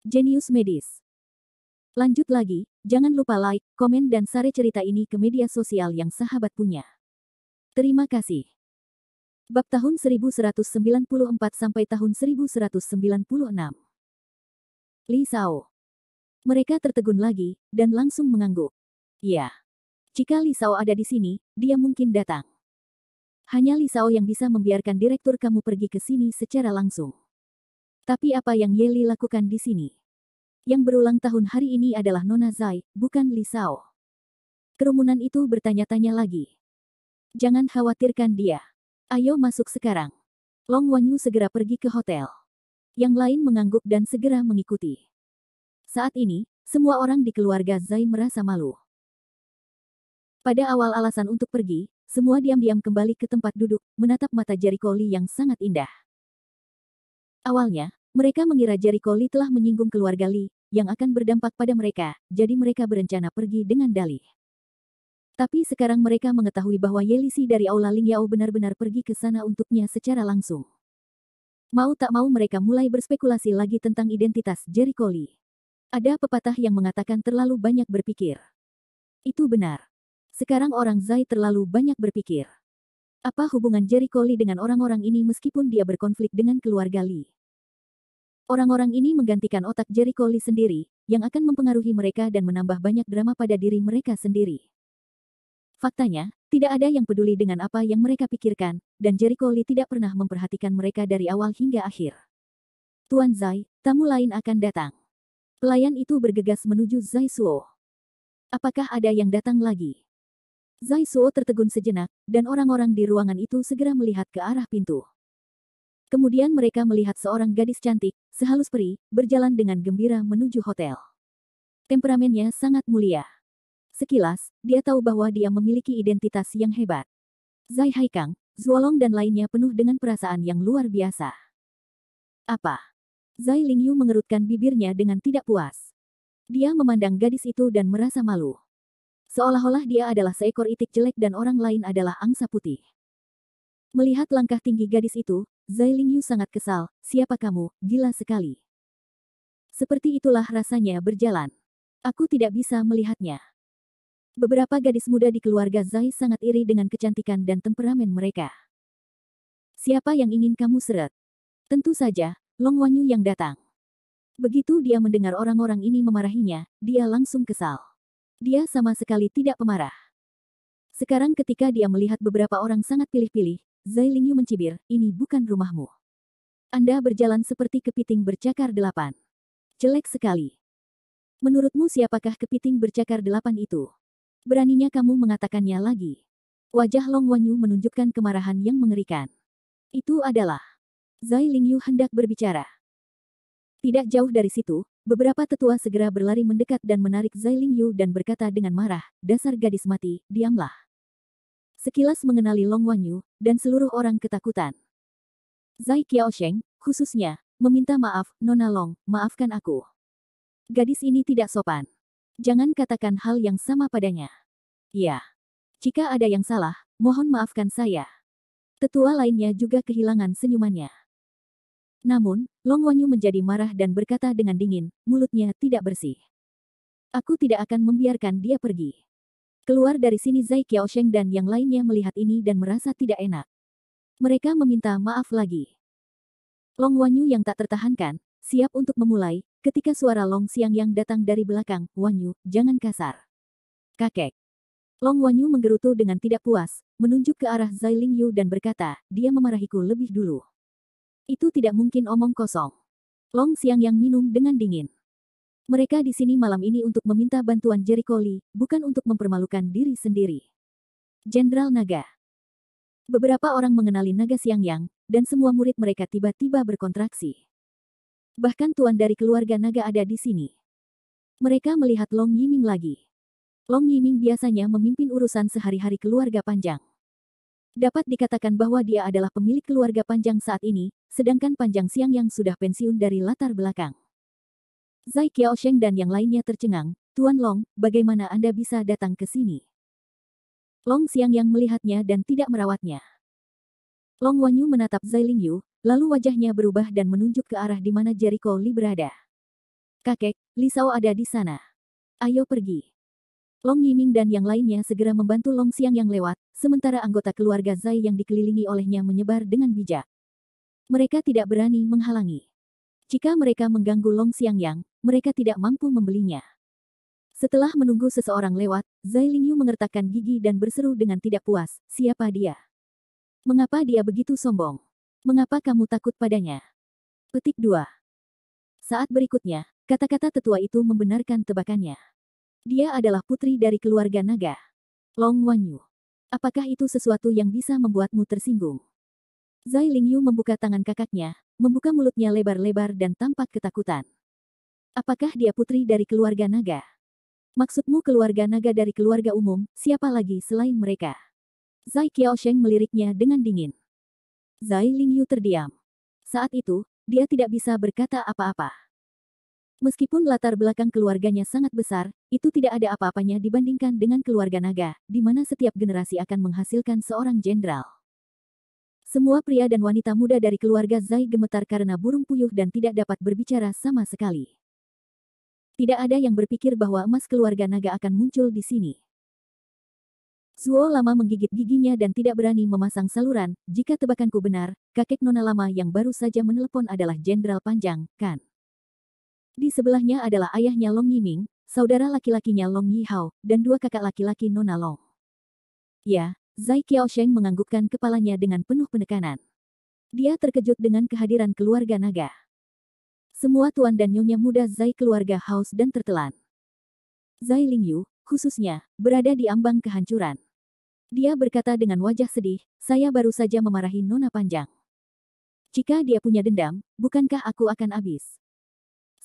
Jenius medis. Lanjut lagi, jangan lupa like, komen dan share cerita ini ke media sosial yang sahabat punya. Terima kasih. Bab tahun 1194 sampai tahun 1196. Li Shao. Mereka tertegun lagi, dan langsung mengangguk. Ya. Jika Li Shao ada di sini, dia mungkin datang. Hanya Li Shao yang bisa membiarkan direktur kamu pergi ke sini secara langsung. Tapi apa yang Ye Li lakukan di sini? Yang berulang tahun hari ini adalah Nona Zai, bukan Li Shao. Kerumunan itu bertanya-tanya lagi. Jangan khawatirkan dia. Ayo masuk sekarang. Long Wanyu segera pergi ke hotel. Yang lain mengangguk dan segera mengikuti. Saat ini, semua orang di keluarga Zai merasa malu. Pada awal alasan untuk pergi, semua diam-diam kembali ke tempat duduk, menatap mata Jericho Lee yang sangat indah. Awalnya, mereka mengira Jericho Lee telah menyinggung keluarga Lee, yang akan berdampak pada mereka, jadi mereka berencana pergi dengan dalih. Tapi sekarang mereka mengetahui bahwa Ye Li Si dari Aula Ling Yao benar-benar pergi ke sana untuknya secara langsung. Mau tak mau mereka mulai berspekulasi lagi tentang identitas Jericho Lee. Ada pepatah yang mengatakan terlalu banyak berpikir. Itu benar. Sekarang orang Zai terlalu banyak berpikir. Apa hubungan Jericho Lee dengan orang-orang ini meskipun dia berkonflik dengan keluarga Lee? Orang-orang ini menggantikan otak Jericho Lee sendiri, yang akan mempengaruhi mereka dan menambah banyak drama pada diri mereka sendiri. Faktanya, tidak ada yang peduli dengan apa yang mereka pikirkan, dan Jericho Lee tidak pernah memperhatikan mereka dari awal hingga akhir. Tuan Zai, tamu lain akan datang. Pelayan itu bergegas menuju Zai Suo. Apakah ada yang datang lagi? Zai Suo tertegun sejenak, dan orang-orang di ruangan itu segera melihat ke arah pintu. Kemudian mereka melihat seorang gadis cantik, sehalus peri, berjalan dengan gembira menuju hotel. Temperamennya sangat mulia. Sekilas, dia tahu bahwa dia memiliki identitas yang hebat. Zai Haikang, Zuolong dan lainnya penuh dengan perasaan yang luar biasa. Apa? Zai Lingyu mengerutkan bibirnya dengan tidak puas. Dia memandang gadis itu dan merasa malu. Seolah-olah dia adalah seekor itik jelek dan orang lain adalah angsa putih. Melihat langkah tinggi gadis itu, Zai Lingyu sangat kesal. Siapa kamu? Gila sekali. Seperti itulah rasanya berjalan. Aku tidak bisa melihatnya. Beberapa gadis muda di keluarga Zai sangat iri dengan kecantikan dan temperamen mereka. Siapa yang ingin kamu seret? Tentu saja, Long Wanyu yang datang. Begitu dia mendengar orang-orang ini memarahinya, dia langsung kesal. Dia sama sekali tidak pemarah. Sekarang ketika dia melihat beberapa orang sangat pilih-pilih, Zai Lingyu mencibir, ini bukan rumahmu. Anda berjalan seperti kepiting bercakar 8. Jelek sekali. Menurutmu siapakah kepiting bercakar 8 itu? Beraninya kamu mengatakannya lagi. Wajah Long Wanyu menunjukkan kemarahan yang mengerikan. Itu adalah. Zai Lingyu hendak berbicara. Tidak jauh dari situ, beberapa tetua segera berlari mendekat dan menarik Zai Lingyu dan berkata dengan marah, dasar gadis mati, diamlah. Sekilas mengenali Long Wanyu, dan seluruh orang ketakutan. Zai Qiaosheng, khususnya, meminta maaf, Nona Long, maafkan aku. Gadis ini tidak sopan. Jangan katakan hal yang sama padanya. Ya. Jika ada yang salah, mohon maafkan saya. Tetua lainnya juga kehilangan senyumannya. Namun, Long Wanyu menjadi marah dan berkata dengan dingin, mulutnya tidak bersih. Aku tidak akan membiarkan dia pergi. Keluar dari sini. Zai Qiaosheng dan yang lainnya melihat ini dan merasa tidak enak. Mereka meminta maaf lagi. Long Wanyu yang tak tertahankan, siap untuk memulai, ketika suara Long Xiangyang datang dari belakang, Wanyu, jangan kasar. Kakek. Long Wanyu menggerutu dengan tidak puas, menunjuk ke arah Zai Lingyu dan berkata, dia memarahiku lebih dulu. Itu tidak mungkin omong kosong. Long Xiangyang minum dengan dingin. Mereka di sini malam ini untuk meminta bantuan Jericho Lee, bukan untuk mempermalukan diri sendiri. Jenderal Naga. Beberapa orang mengenali Naga Xiangyang, dan semua murid mereka tiba-tiba berkontraksi. Bahkan tuan dari keluarga Naga ada di sini. Mereka melihat Long Yiming lagi. Long Yiming biasanya memimpin urusan sehari-hari keluarga Panjang. Dapat dikatakan bahwa dia adalah pemilik keluarga Panjang saat ini, sedangkan Panjang Xiangyang sudah pensiun dari latar belakang. Zai Qiaosheng dan yang lainnya tercengang, Tuan Long, bagaimana Anda bisa datang ke sini? Long Xiangyang melihatnya dan tidak merawatnya. Long Wanyu menatap Zai Lingyu, lalu wajahnya berubah dan menunjuk ke arah di mana Jericho Lee berada. Kakek, Li Shao ada di sana. Ayo pergi. Long Yiming dan yang lainnya segera membantu Long Xiang yang lewat, sementara anggota keluarga Zai yang dikelilingi olehnya menyebar dengan bijak. Mereka tidak berani menghalangi. Jika mereka mengganggu Long Xiangyang, mereka tidak mampu membelinya. Setelah menunggu seseorang lewat, Zai Lingyu mengertakkan gigi dan berseru dengan tidak puas, "Siapa dia? Mengapa dia begitu sombong? Mengapa kamu takut padanya?" Petik 2. Saat berikutnya, kata-kata tetua itu membenarkan tebakannya. Dia adalah putri dari keluarga naga. Long Wanyu. Apakah itu sesuatu yang bisa membuatmu tersinggung? Zai Lingyu membuka tangan kakaknya, membuka mulutnya lebar-lebar dan tampak ketakutan. Apakah dia putri dari keluarga naga? Maksudmu keluarga naga dari keluarga umum, siapa lagi selain mereka? Zai Qiaosheng meliriknya dengan dingin. Zai Lingyu terdiam. Saat itu, dia tidak bisa berkata apa-apa. Meskipun latar belakang keluarganya sangat besar, itu tidak ada apa-apanya dibandingkan dengan keluarga naga, di mana setiap generasi akan menghasilkan seorang jenderal. Semua pria dan wanita muda dari keluarga Zai gemetar karena burung puyuh dan tidak dapat berbicara sama sekali. Tidak ada yang berpikir bahwa emas keluarga naga akan muncul di sini. Zuo lama menggigit giginya dan tidak berani memasang saluran. Jika tebakanku benar, kakek nona lama yang baru saja menelepon adalah Jenderal Panjang, kan? Di sebelahnya adalah ayahnya Long Yiming, saudara laki-lakinya Long Yihao, dan dua kakak laki-laki Nona Long. Ya, Zai Qiaosheng menganggukkan kepalanya dengan penuh penekanan. Dia terkejut dengan kehadiran keluarga naga. Semua tuan dan nyonya muda Zai keluarga haus dan tertelan. Zai Lingyu, khususnya, berada di ambang kehancuran. Dia berkata dengan wajah sedih, "Saya baru saja memarahi Nona Panjang. Jika dia punya dendam, bukankah aku akan habis?"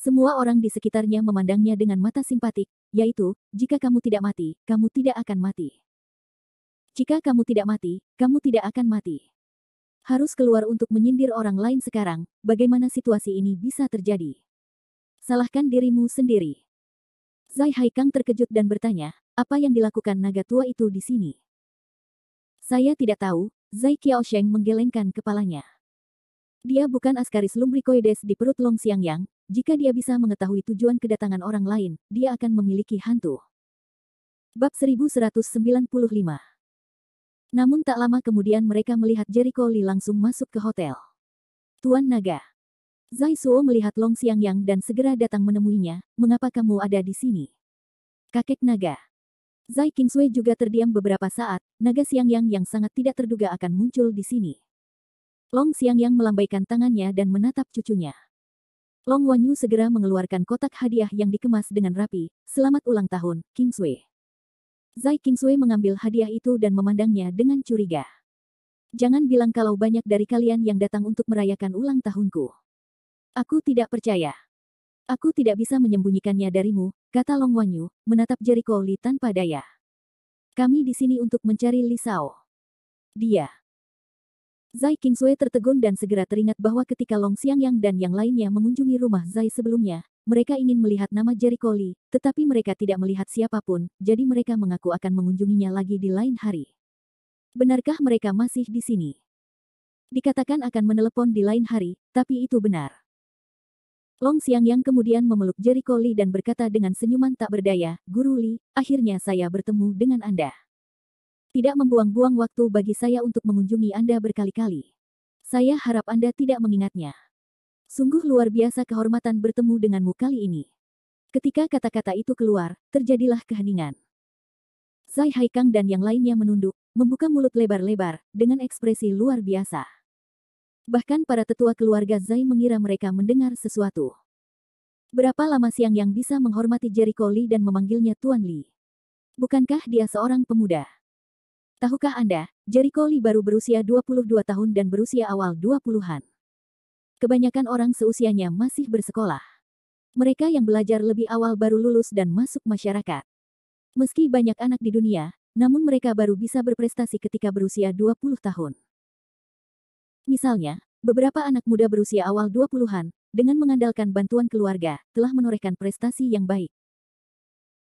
Semua orang di sekitarnya memandangnya dengan mata simpatik, yaitu, "Jika kamu tidak mati, kamu tidak akan mati. Jika kamu tidak mati, kamu tidak akan mati." Harus keluar untuk menyindir orang lain sekarang, bagaimana situasi ini bisa terjadi? Salahkan dirimu sendiri. Zai Haikang terkejut dan bertanya, apa yang dilakukan naga tua itu di sini? Saya tidak tahu, Zai Qiaosheng menggelengkan kepalanya. Dia bukan askaris lumbricoides di perut Long Xiangyang, jika dia bisa mengetahui tujuan kedatangan orang lain, dia akan memiliki hantu. Bab 1195. Namun tak lama kemudian mereka melihat Jericho Li langsung masuk ke hotel. "Tuan Naga." Zai Suo melihat Long Xiangyang dan segera datang menemuinya, "Mengapa kamu ada di sini?" "Kakek Naga." Zai Qingsui juga terdiam beberapa saat, naga Xiangyang yang sangat tidak terduga akan muncul di sini. Long Xiangyang melambaikan tangannya dan menatap cucunya. Long Wanyu segera mengeluarkan kotak hadiah yang dikemas dengan rapi, "Selamat ulang tahun, Qingsui." Zai Qingsui mengambil hadiah itu dan memandangnya dengan curiga. "Jangan bilang kalau banyak dari kalian yang datang untuk merayakan ulang tahunku. Aku tidak percaya." "Aku tidak bisa menyembunyikannya darimu," kata Long Wanyu, menatap Jericho Li tanpa daya. "Kami di sini untuk mencari Li Shao. Dia." Zai Qingsui tertegun dan segera teringat bahwa ketika Long Xiangyang dan yang lainnya mengunjungi rumah Zai sebelumnya, mereka ingin melihat nama Jericho Li, tetapi mereka tidak melihat siapapun, jadi mereka mengaku akan mengunjunginya lagi di lain hari. Benarkah mereka masih di sini? Dikatakan akan menelepon di lain hari, tapi itu benar. Long Xiangyang kemudian memeluk Jericho Li dan berkata dengan senyuman tak berdaya, "Guru Li, akhirnya saya bertemu dengan Anda. Tidak membuang-buang waktu bagi saya untuk mengunjungi Anda berkali-kali. Saya harap Anda tidak mengingatnya. Sungguh luar biasa kehormatan bertemu denganmu kali ini." Ketika kata-kata itu keluar, terjadilah keheningan. Zai Haikang dan yang lainnya menunduk, membuka mulut lebar-lebar, dengan ekspresi luar biasa. Bahkan para tetua keluarga Zai mengira mereka mendengar sesuatu. Berapa lama Xiangyang bisa menghormati Jericho Li dan memanggilnya Tuan Li? Bukankah dia seorang pemuda? Tahukah Anda, Jericho Li baru berusia 22 tahun dan berusia awal 20-an. Kebanyakan orang seusianya masih bersekolah. Mereka yang belajar lebih awal baru lulus dan masuk masyarakat. Meski banyak anak di dunia, namun mereka baru bisa berprestasi ketika berusia 20 tahun. Misalnya, beberapa anak muda berusia awal 20-an, dengan mengandalkan bantuan keluarga, telah menorehkan prestasi yang baik.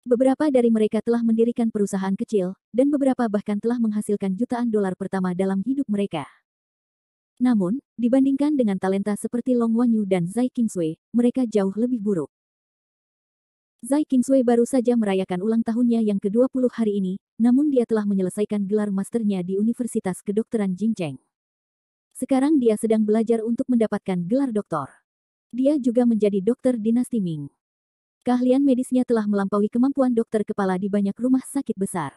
Beberapa dari mereka telah mendirikan perusahaan kecil, dan beberapa bahkan telah menghasilkan jutaan dolar pertama dalam hidup mereka. Namun, dibandingkan dengan talenta seperti Long Wanyu dan Zai Qingsui, mereka jauh lebih buruk. Zai Qingsui baru saja merayakan ulang tahunnya yang ke-20 hari ini, namun dia telah menyelesaikan gelar masternya di Universitas Kedokteran Jingcheng. Sekarang dia sedang belajar untuk mendapatkan gelar doktor. Dia juga menjadi dokter dinasti Ming. Keahlian medisnya telah melampaui kemampuan dokter kepala di banyak rumah sakit besar.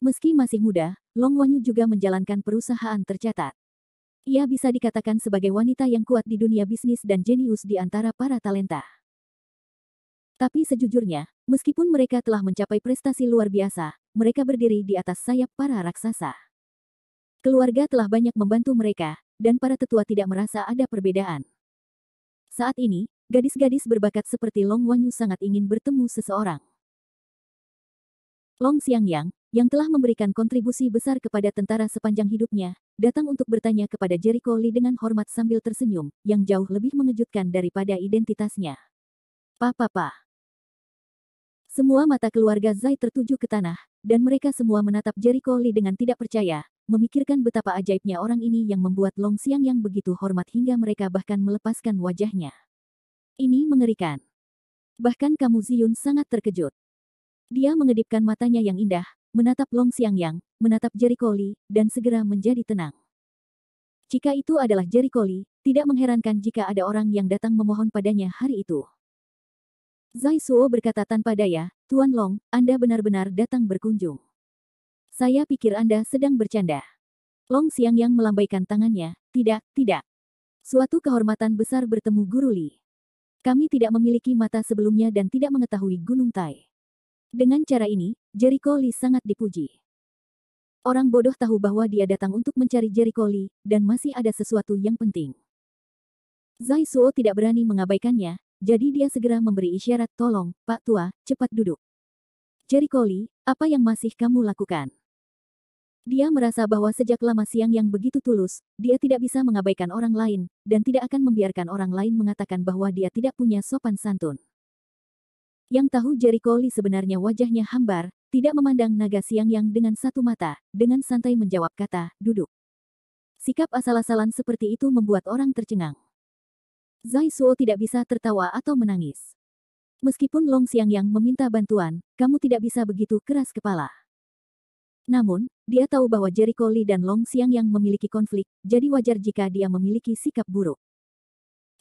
Meski masih muda, Long Wanyu juga menjalankan perusahaan tercatat. Ia bisa dikatakan sebagai wanita yang kuat di dunia bisnis dan jenius di antara para talenta. Tapi sejujurnya, meskipun mereka telah mencapai prestasi luar biasa, mereka berdiri di atas sayap para raksasa. Keluarga telah banyak membantu mereka, dan para tetua tidak merasa ada perbedaan. Saat ini, gadis-gadis berbakat seperti Long Wanyu sangat ingin bertemu seseorang. Long Xiangyang, yang telah memberikan kontribusi besar kepada tentara sepanjang hidupnya, datang untuk bertanya kepada Jericho Lee dengan hormat sambil tersenyum, yang jauh lebih mengejutkan daripada identitasnya. Papa. Semua mata keluarga Zai tertuju ke tanah, dan mereka semua menatap Jericho Lee dengan tidak percaya, memikirkan betapa ajaibnya orang ini yang membuat Long Xiangyang begitu hormat hingga mereka bahkan melepaskan wajahnya. Ini mengerikan. Bahkan Kamu Ziyun sangat terkejut. Dia mengedipkan matanya yang indah, menatap Long Xiangyang, menatap Jericho Lee, dan segera menjadi tenang. Jika itu adalah Jericho Lee, tidak mengherankan jika ada orang yang datang memohon padanya hari itu. Zai Suo berkata tanpa daya, Tuan Long, Anda benar-benar datang berkunjung. Saya pikir Anda sedang bercanda. Long Xiangyang melambaikan tangannya, tidak. Suatu kehormatan besar bertemu Guru Li. Kami tidak memiliki mata sebelumnya dan tidak mengetahui Gunung Tai. Dengan cara ini, Jericho Lee sangat dipuji. Orang bodoh tahu bahwa dia datang untuk mencari Jericho Lee, dan masih ada sesuatu yang penting. Zai Suo tidak berani mengabaikannya, jadi dia segera memberi isyarat, tolong, Pak Tua, cepat duduk. Jericho Lee, apa yang masih kamu lakukan? Dia merasa bahwa sejak lama siang yang begitu tulus, dia tidak bisa mengabaikan orang lain, dan tidak akan membiarkan orang lain mengatakan bahwa dia tidak punya sopan santun. Yang tahu Jericho Lee sebenarnya wajahnya hambar, tidak memandang naga Xiangyang dengan satu mata, dengan santai menjawab kata, duduk. Sikap asal-asalan seperti itu membuat orang tercengang. Zai Suo tidak bisa tertawa atau menangis. Meskipun Long Xiangyang meminta bantuan, kamu tidak bisa begitu keras kepala. Namun, dia tahu bahwa Jericho Lee dan Long Xiangyang memiliki konflik, jadi wajar jika dia memiliki sikap buruk.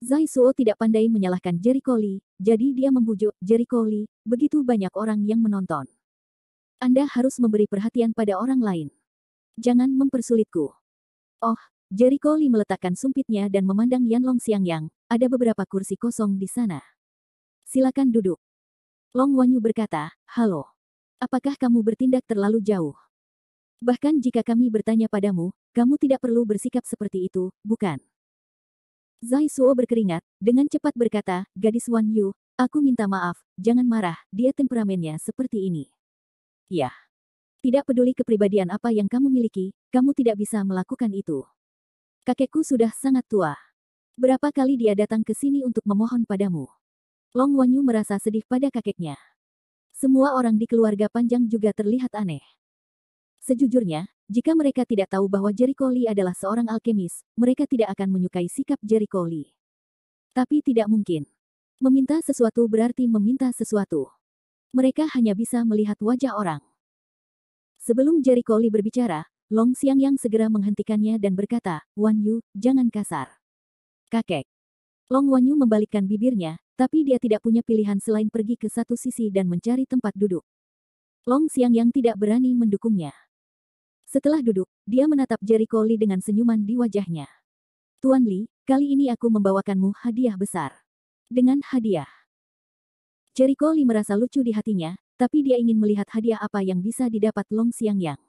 Zai Suo tidak pandai menyalahkan Jericho Lee, jadi dia membujuk, Jericho Lee, begitu banyak orang yang menonton. Anda harus memberi perhatian pada orang lain. Jangan mempersulitku. Oh, Jericho Lee meletakkan sumpitnya dan memandang Yan Long Xiangyang, ada beberapa kursi kosong di sana. Silakan duduk. Long Wanyu berkata, halo. Apakah kamu bertindak terlalu jauh? Bahkan jika kami bertanya padamu, kamu tidak perlu bersikap seperti itu, bukan? Zai Suo berkeringat, dengan cepat berkata, gadis Wan Yu, aku minta maaf, jangan marah, dia temperamennya seperti ini. Ya. Tidak peduli kepribadian apa yang kamu miliki, kamu tidak bisa melakukan itu. Kakekku sudah sangat tua. Berapa kali dia datang ke sini untuk memohon padamu? Long Wanyu merasa sedih pada kakeknya. Semua orang di keluarga panjang juga terlihat aneh. Sejujurnya, jika mereka tidak tahu bahwa Jericho Lee adalah seorang alkemis, mereka tidak akan menyukai sikap Jericho Lee. Tapi tidak mungkin. Meminta sesuatu berarti meminta sesuatu. Mereka hanya bisa melihat wajah orang. Sebelum Jericho Lee berbicara, Long Xiangyang segera menghentikannya dan berkata, Wan Yu, jangan kasar. Kakek. Long Wanyu membalikkan bibirnya, tapi dia tidak punya pilihan selain pergi ke satu sisi dan mencari tempat duduk. Long Xiangyang tidak berani mendukungnya. Setelah duduk, dia menatap Jericho Lee dengan senyuman di wajahnya. Tuan Lee, kali ini aku membawakanmu hadiah besar. Dengan hadiah. Jericho Lee merasa lucu di hatinya, tapi dia ingin melihat hadiah apa yang bisa didapat Long Xiangyang.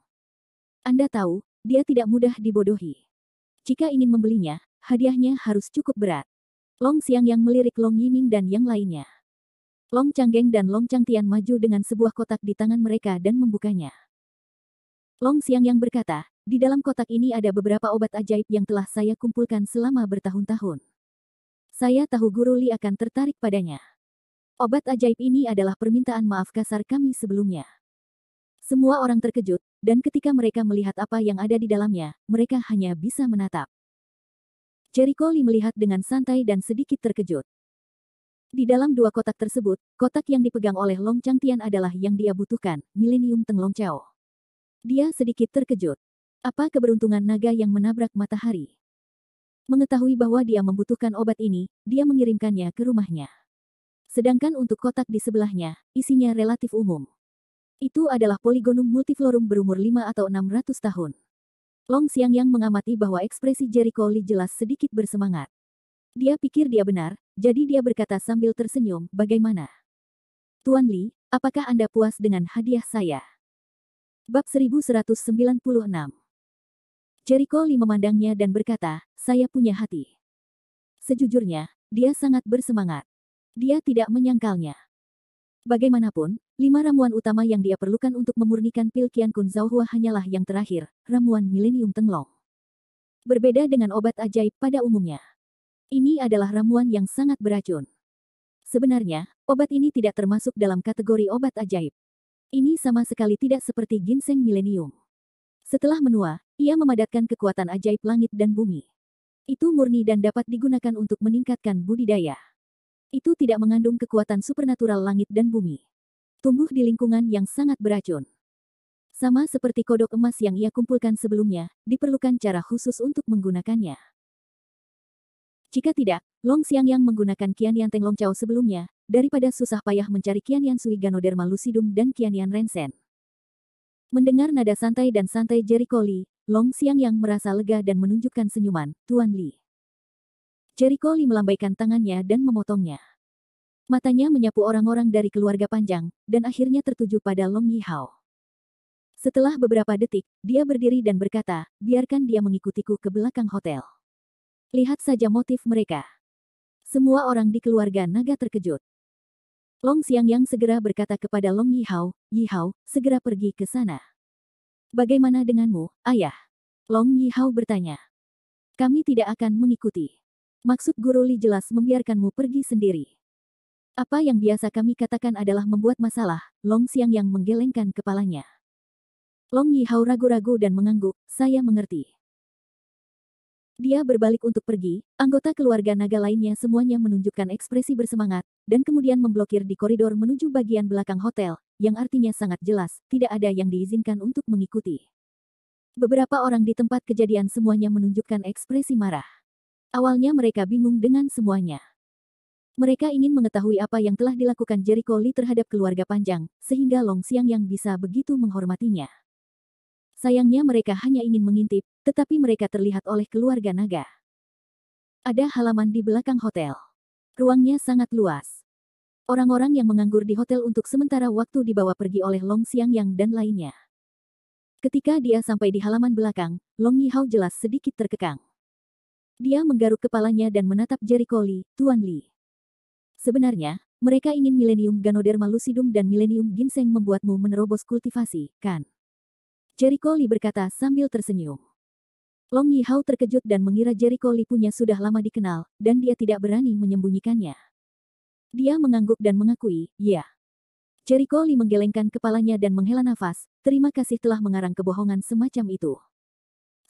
Anda tahu, dia tidak mudah dibodohi. Jika ingin membelinya, hadiahnya harus cukup berat. Long Xiangyang melirik Long Yiming dan yang lainnya. Long Changgeng dan Long Changtian maju dengan sebuah kotak di tangan mereka dan membukanya. Long Xiangyang berkata, di dalam kotak ini ada beberapa obat ajaib yang telah saya kumpulkan selama bertahun-tahun. Saya tahu Guru Li akan tertarik padanya. Obat ajaib ini adalah permintaan maaf kasar kami sebelumnya. Semua orang terkejut, dan ketika mereka melihat apa yang ada di dalamnya, mereka hanya bisa menatap. Jericho Lee melihat dengan santai dan sedikit terkejut. Di dalam dua kotak tersebut, kotak yang dipegang oleh Long Changtian adalah yang dia butuhkan, Millennium Teng Long Chao. Dia sedikit terkejut. Apa keberuntungan naga yang menabrak matahari? Mengetahui bahwa dia membutuhkan obat ini, dia mengirimkannya ke rumahnya. Sedangkan untuk kotak di sebelahnya, isinya relatif umum. Itu adalah Polygonum multiflorum berumur 5 atau 600 tahun. Long Xiangyang mengamati bahwa ekspresi Jericho Li jelas sedikit bersemangat. Dia pikir dia benar, jadi dia berkata sambil tersenyum, bagaimana? Tuan Li, apakah Anda puas dengan hadiah saya? Bab 1196. Jericho Li memandangnya dan berkata, saya punya hati. Sejujurnya, dia sangat bersemangat. Dia tidak menyangkalnya. Bagaimanapun, 5 ramuan utama yang dia perlukan untuk memurnikan pil Qian Kun Zhao hanyalah yang terakhir, ramuan Millennium Tenglong. Berbeda dengan obat ajaib pada umumnya. Ini adalah ramuan yang sangat beracun. Sebenarnya, obat ini tidak termasuk dalam kategori obat ajaib. Ini sama sekali tidak seperti ginseng milenium. Setelah menua, ia memadatkan kekuatan ajaib langit dan bumi. Itu murni dan dapat digunakan untuk meningkatkan budidaya. Itu tidak mengandung kekuatan supernatural langit dan bumi. Tumbuh di lingkungan yang sangat beracun. Sama seperti kodok emas yang ia kumpulkan sebelumnya, diperlukan cara khusus untuk menggunakannya. Jika tidak, Long Xiangyang menggunakan Qianyan Teng Long Chao sebelumnya, daripada susah payah mencari Qianyan Sui Ganoderma Lucidum dan Qianyan Rensen. Mendengar nada santai dan santai Jericho Li, Long Xiangyang merasa lega dan menunjukkan senyuman, Tuan Li. Jericho Li melambaikan tangannya dan memotongnya. Matanya menyapu orang-orang dari keluarga panjang, dan akhirnya tertuju pada Long Yihao. Setelah beberapa detik, dia berdiri dan berkata, biarkan dia mengikutiku ke belakang hotel. Lihat saja motif mereka. Semua orang di keluarga naga terkejut. Long Xiangyang segera berkata kepada Long Yihao, Yihao, segera pergi ke sana. Bagaimana denganmu, ayah? Long Yihao bertanya. Kami tidak akan mengikuti. Maksud Guru Li jelas membiarkanmu pergi sendiri. Apa yang biasa kami katakan adalah membuat masalah, Long Xiangyang menggelengkan kepalanya. Long Yihao ragu-ragu dan mengangguk, saya mengerti. Dia berbalik untuk pergi, anggota keluarga naga lainnya semuanya menunjukkan ekspresi bersemangat, dan kemudian memblokir di koridor menuju bagian belakang hotel, yang artinya sangat jelas, tidak ada yang diizinkan untuk mengikuti. Beberapa orang di tempat kejadian semuanya menunjukkan ekspresi marah. Awalnya mereka bingung dengan semuanya. Mereka ingin mengetahui apa yang telah dilakukan Jericho Li terhadap keluarga panjang, sehingga Long Xiangyang bisa begitu menghormatinya. Sayangnya mereka hanya ingin mengintip, tetapi mereka terlihat oleh keluarga naga. Ada halaman di belakang hotel. Ruangnya sangat luas. Orang-orang yang menganggur di hotel untuk sementara waktu dibawa pergi oleh Long Xiangyang dan lainnya. Ketika dia sampai di halaman belakang, Long Yihao jelas sedikit terkekang. Dia menggaruk kepalanya dan menatap Jericho Li, Tuan Li. Sebenarnya, mereka ingin Millennium Ganoderma Lucidum dan Millennium Ginseng membuatmu menerobos kultivasi, kan? Jericho Li berkata sambil tersenyum. Long Yihao terkejut dan mengira Jericho Li punya sudah lama dikenal, dan dia tidak berani menyembunyikannya. Dia mengangguk dan mengakui, ya. Jericho Li menggelengkan kepalanya dan menghela nafas, terima kasih telah mengarang kebohongan semacam itu.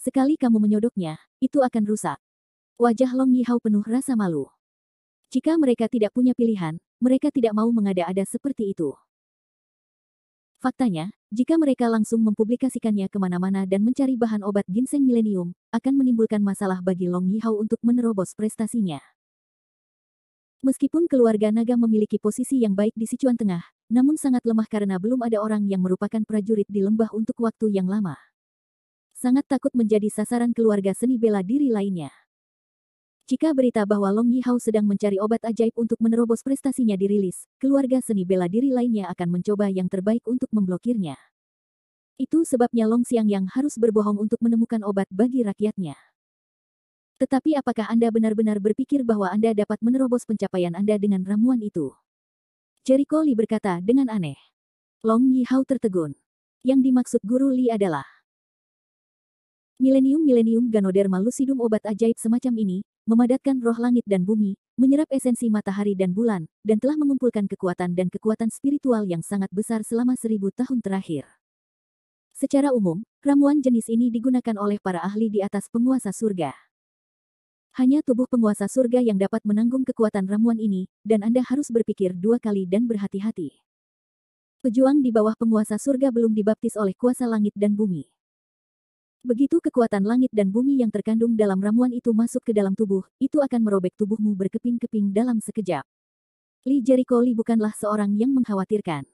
Sekali kamu menyodoknya, itu akan rusak. Wajah Long Yihao penuh rasa malu. Jika mereka tidak punya pilihan, mereka tidak mau mengada-ada seperti itu. Faktanya, jika mereka langsung mempublikasikannya kemana-mana dan mencari bahan obat ginseng milenium, akan menimbulkan masalah bagi Long Yihao untuk menerobos prestasinya. Meskipun keluarga naga memiliki posisi yang baik di Sichuan Tengah, namun sangat lemah karena belum ada orang yang merupakan prajurit di lembah untuk waktu yang lama. Sangat takut menjadi sasaran keluarga seni bela diri lainnya. Jika berita bahwa Long Yihao sedang mencari obat ajaib untuk menerobos prestasinya dirilis, keluarga seni bela diri lainnya akan mencoba yang terbaik untuk memblokirnya. Itu sebabnya Long Xiangyang harus berbohong untuk menemukan obat bagi rakyatnya. Tetapi apakah Anda benar-benar berpikir bahwa Anda dapat menerobos pencapaian Anda dengan ramuan itu? Jericho Li berkata dengan aneh. Long Yihao tertegun. Yang dimaksud Guru Li adalah Millennium Ganoderma Lucidum, obat ajaib semacam ini, memadatkan roh langit dan bumi, menyerap esensi matahari dan bulan, dan telah mengumpulkan kekuatan dan kekuatan spiritual yang sangat besar selama 1000 tahun terakhir. Secara umum, ramuan jenis ini digunakan oleh para ahli di atas penguasa surga. Hanya tubuh penguasa surga yang dapat menanggung kekuatan ramuan ini, dan Anda harus berpikir 2 kali dan berhati-hati. Pejuang di bawah penguasa surga belum dibaptis oleh kuasa langit dan bumi. Begitu kekuatan langit dan bumi yang terkandung dalam ramuan itu masuk ke dalam tubuh, itu akan merobek tubuhmu berkeping-keping dalam sekejap. Lee Jericho Lee bukanlah seorang yang mengkhawatirkan.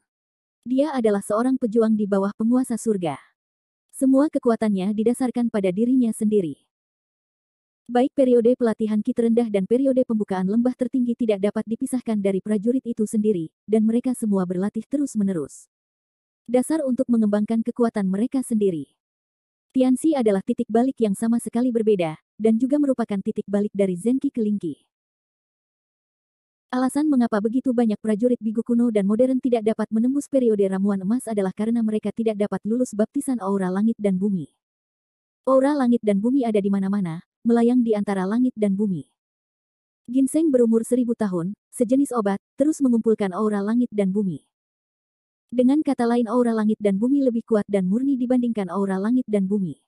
Dia adalah seorang pejuang di bawah penguasa surga. Semua kekuatannya didasarkan pada dirinya sendiri. Baik periode pelatihan Ki terendah dan periode pembukaan lembah tertinggi tidak dapat dipisahkan dari prajurit itu sendiri, dan mereka semua berlatih terus-menerus. Dasar untuk mengembangkan kekuatan mereka sendiri. Tianxi adalah titik balik yang sama sekali berbeda, dan juga merupakan titik balik dari Zenki ke Lingqi. Alasan mengapa begitu banyak prajurit bigu kuno dan modern tidak dapat menembus periode ramuan emas adalah karena mereka tidak dapat lulus baptisan aura langit dan bumi. Aura langit dan bumi ada di mana-mana, melayang di antara langit dan bumi. Ginseng berumur 1000 tahun, sejenis obat, terus mengumpulkan aura langit dan bumi. Dengan kata lain aura langit dan bumi lebih kuat dan murni dibandingkan aura langit dan bumi.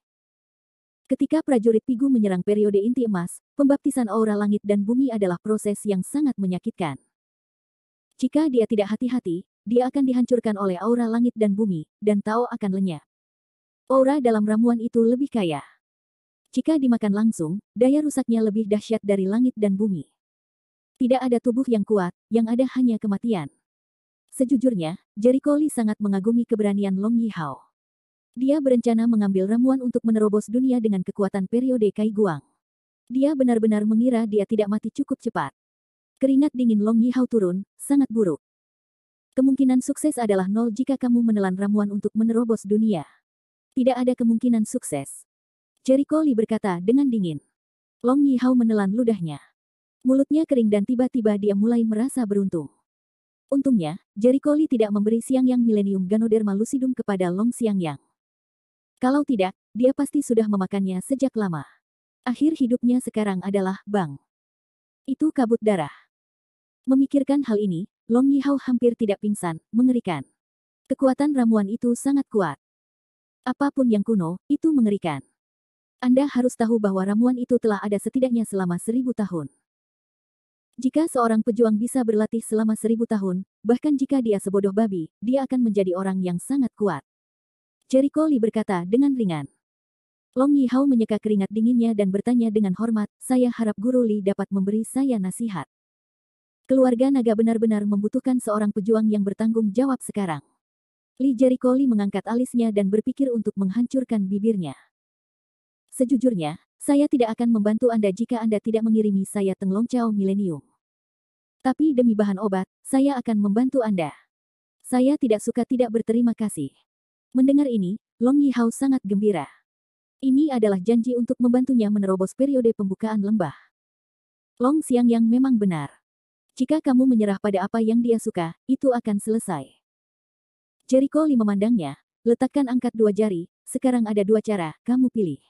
Ketika prajurit Pigu menyerang periode inti emas, pembaptisan aura langit dan bumi adalah proses yang sangat menyakitkan. Jika dia tidak hati-hati, dia akan dihancurkan oleh aura langit dan bumi, dan Tao akan lenyap. Aura dalam ramuan itu lebih kaya. Jika dimakan langsung, daya rusaknya lebih dahsyat dari langit dan bumi. Tidak ada tubuh yang kuat, yang ada hanya kematian. Sejujurnya, Jericho Lee sangat mengagumi keberanian Long Yihao. Dia berencana mengambil ramuan untuk menerobos dunia dengan kekuatan periode Kai Guang. Dia benar-benar mengira dia tidak mati cukup cepat. Keringat dingin Long Yihao turun, sangat buruk. Kemungkinan sukses adalah 0 jika kamu menelan ramuan untuk menerobos dunia. Tidak ada kemungkinan sukses. Jericho Lee berkata dengan dingin. Long Yihao menelan ludahnya. Mulutnya kering dan tiba-tiba dia mulai merasa beruntung. Untungnya, Jericho Lee tidak memberi Xiangyang Millennium Ganoderma Lucidum kepada Long Xiangyang. Kalau tidak, dia pasti sudah memakannya sejak lama. Akhir hidupnya sekarang adalah bang. Itu kabut darah. Memikirkan hal ini, Long Yihao hampir tidak pingsan, mengerikan. Kekuatan ramuan itu sangat kuat. Apapun yang kuno, itu mengerikan. Anda harus tahu bahwa ramuan itu telah ada setidaknya selama 1000 tahun. Jika seorang pejuang bisa berlatih selama 1000 tahun, bahkan jika dia sebodoh babi, dia akan menjadi orang yang sangat kuat. Jericho Lee berkata dengan ringan. Long Yihao menyeka keringat dinginnya dan bertanya dengan hormat, saya harap Guru Lee dapat memberi saya nasihat. Keluarga naga benar-benar membutuhkan seorang pejuang yang bertanggung jawab sekarang. Jericho Lee mengangkat alisnya dan berpikir untuk menghancurkan bibirnya. Sejujurnya, saya tidak akan membantu Anda jika Anda tidak mengirimi saya Tenglong Chao Millennium. Tapi demi bahan obat, saya akan membantu Anda. Saya tidak suka tidak berterima kasih. Mendengar ini, Long Yihao sangat gembira. Ini adalah janji untuk membantunya menerobos periode pembukaan lembah. Long Xiangyang memang benar. Jika kamu menyerah pada apa yang dia suka, itu akan selesai. Jericho Lee memandangnya, letakkan angkat 2 jari, sekarang ada 2 cara, kamu pilih.